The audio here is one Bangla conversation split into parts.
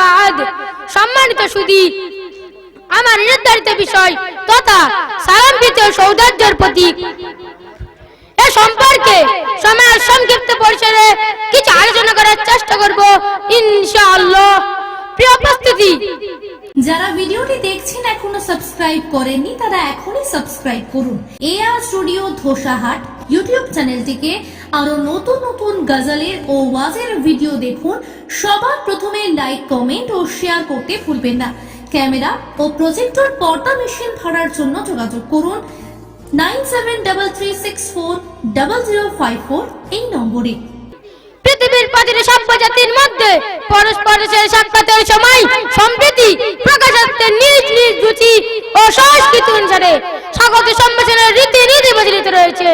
বাদ। সম্মানিত সুধী, আমার নির্ধারিত বিষয় তথা সালাম দিতে সৌহার্দ্যের প্রতীক এ সম্পর্কে সময়ের সংক্ষিপ্ত পরিসরে কিছু আলোচনা করার চেষ্টা করব ইনশাআল্লাহ। প্রিয় উপস্থিতি, যারা ভিডিওটি দেখছেন এখনো সাবস্ক্রাইব করেননি তারা এখনই সাবস্ক্রাইব করুন। এআর স্টুডিও ধোসাহাট ইউটিউব চ্যানেলটিকে আরো নতুন নতুন গজলের ও ওয়াজের ভিডিও দেখুন। সবার প্রথমে লাইক, কমেন্ট ও শেয়ার করতে ভুলবেন না। ক্যামেরা ও প্রজেক্টর পর্দা মেশিন ভাড়ার জন্য যোগাযোগ করুন 9733640054 এই নম্বরে। পৃথিবীর প্রতিটি সভ্য জাতির মধ্যে পরস্পরের সাক্ষাতের সময় সম্প্রীতি প্রকাশার্থে নিজ নিজ রুচি ও সংস্কৃতি অনুসারে স্বাগত সম্ভাষণের রীতি প্রচলিত রয়েছে,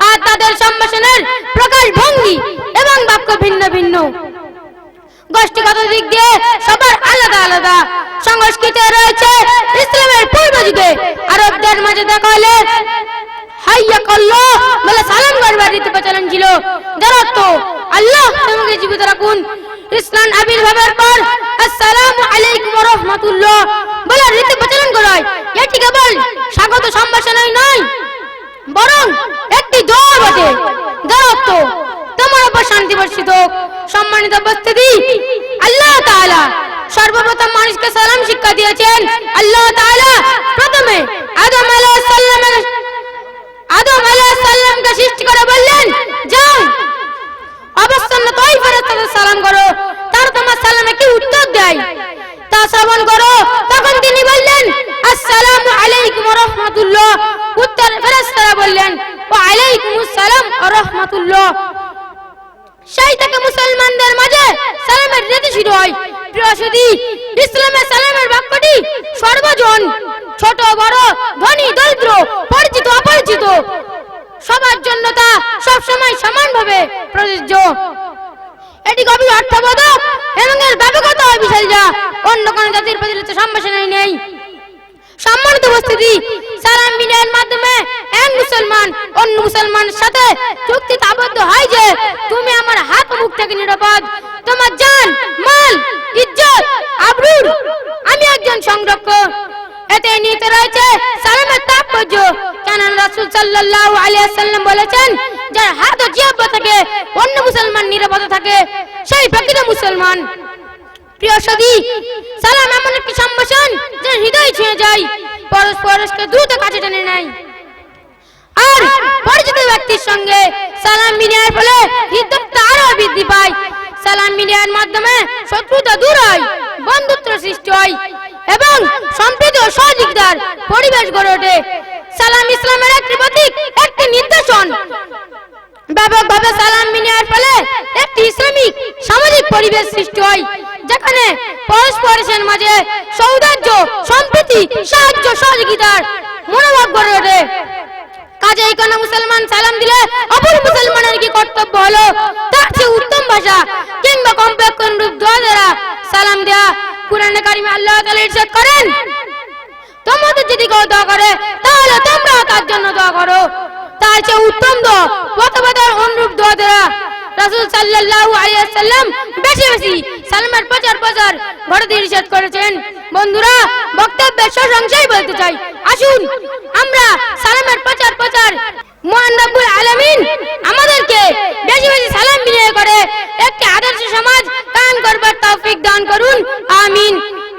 আর তাদের সম্ভাষণের প্রকাশ ভঙ্গি এবং বাক্য ভিন্ন ভিন্ন। গোষ্ঠীগত দিক দিয়ে সবার আলাদা আলাদা সংস্কৃতি রয়েছে। ইসলামের পূর্ব যুগে আরবদের মাঝে দেখা হলে হাইয়াকাল্লাহ বলে সালাম করবার রীতি প্রচলন ছিল, যার অর্থ আল্লাহ তোমাকে জীবিত রাখুন। ইসলাম আবির্ভাবের পর আসসালামু আলাইকুম ওয়া রাহমাতুল্লাহ বলার রীতি প্রচলন করা হয়। এটি কেবল স্বাগত সম্ভাষণই নয়, বরং একটি দোয়া বটে, যার অর্থ তোমার উপর শান্তি বর্ষিত হোক। সম্মানিত উপস্থিতি, আল্লাহ তাআলা সর্বপ্রথম মানুষকে সালাম শিক্ষা দিয়েছেন। আল্লাহ তাআলা প্রথমে আদম আলাইহিস সালামকে সৃষ্টি করে বললেন, যাও অবস্থান তোই ফেরেশতাদের সালাম করো, তারা তোমার সালামে কি উত্তর দেয় তা শ্রবণ করো। তখন তিনি বললেন, আসসালামু আলাইকুম ওয়া রাহমাতুল্লাহ। উত্তর ফেরেশতারা বললেন, ওয়া আলাইকুমুস সালাম ওয়া রাহমাতুল্লাহ। সেই থেকে মুসলমানদের মাঝে সালামের রীতি শুরু হয়। প্রিয় সুধী, ইসলামের সালামের বাক্যটি সর্বজন, ছোট বড়, ধনী দরিদ্র, পরিচিত অপরিচিত সবার জন্য তা সবসময় সমানভাবে প্রযোজ্য। এটি গভীর অর্থবোধক এবং এর ব্যাপকতা বিশাল, যা অন্য কোন জাতির প্রচলিত সম্ভাষণে নেই। সম্মানিত উপস্থিতি, সালাম বিনিময়ের মাধ্যমে এক মুসলমান অন্য মুসলমানের সাথে চুক্তিতে আবদ্ধ হয় যে তুমি আমার হাত ও মুখ থেকে নিরাপদ, তোমার জান, মাল, ইজ্জত, আবরুর আমি একজন সংরক্ষক। এতে নিহিত রয়েছে সালামের তাৎপর্য। কেননা রাসূল সাল্লাল্লাহু আলাইহি ওয়াসাল্লাম বলেছেন, যার হাত ও জিহ্বা থেকে অন্য মুসলমান নিরাপদ থাকে সেই প্রকৃত মুসলমান। প্রিয় সুধী, সালাম এমন একটি সম্ভাষণ যা হৃদয় ছুঁয়ে যায়, পরস্পরকে দ্রুত কাছে টেনে নেয়। আর পরিচিত ব্যক্তির সঙ্গে সালাম বিনিময়ের ফলে হৃদ্যতা আরো বৃদ্ধি পায়। সালাম বিনিময়ের মাধ্যমে শত্রুতা দূর হয়, বন্ধুত্ব সৃষ্টি হয় এবং সম্প্রীতি ও সহযোগিতার পরিবেশ গড়ে ওঠে। সালাম ইসলামের একটি প্রতীক, একটি নিদর্শন। ব্যাপকভাবে সালাম বিনিময়ের ফলে একটি ইসলামিক সামাজিক পরিবেশ সৃষ্টি হয়, যেখানে পরস্পরের মাঝে সৌহার্দ্য, সম্প্রীতি, সাহায্য সহযোগিতার মনোভাব গড়ে ওঠে। কাজেই কোন মুসলমান সালাম দিলে অপর মুসলমানের কি কর্তব্য হলো তার চেয়ে উত্তম ভাষা কিংবা কমপক্ষে অনুরূপ দোয়া দ্বারা সালাম দেয়া। কুরআনে কারিমে আল্লাহ তাআলা ইরশাদ করেন, তোমাদের যদি কেউ দোয়া করে তাহলে তোমরাও তার জন্য দোয়া করো, তার চেয়ে উত্তম দোয়া অথবা তার অনুরূপ দোয়া দ্বারা। রাসূল সাল্লাল্লাহু আলাইহি ওয়াসাল্লাম বেশি বেশি সালামের প্রচার ঘটাতে ইরশাদ করেছেন। বন্ধুরা, বক্তব্যের সংক্ষেপে বলতে চাই, আসুন আমরা সালামের প্রচার মহান রব্বুল আলামিন আমাদেরকে বেশি বেশি সালাম বিনিময় করে একটি আদর্শ সমাজ কায়েম করবার তৌফিক দান করুন, আমিন।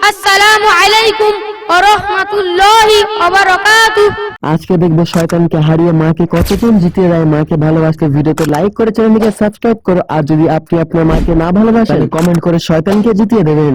আসসালামু আলাইকুম ওয়া রাহমাতুল্লাহি ওয়া বারাকাতুহু। আজকে দেখবো শয়তানকে হারিয়ে মাকে কতজন জিতিয়ে দেয়। মাকে ভালোবাসতে ভিডিওতে লাইক করে চ্যানেলটিকে সাবস্ক্রাইব করো, আর যদি আপনি আপনার মাকে না ভালোবাসেন কমেন্ট করে শয়তানকে জিতিয়ে দেবেন।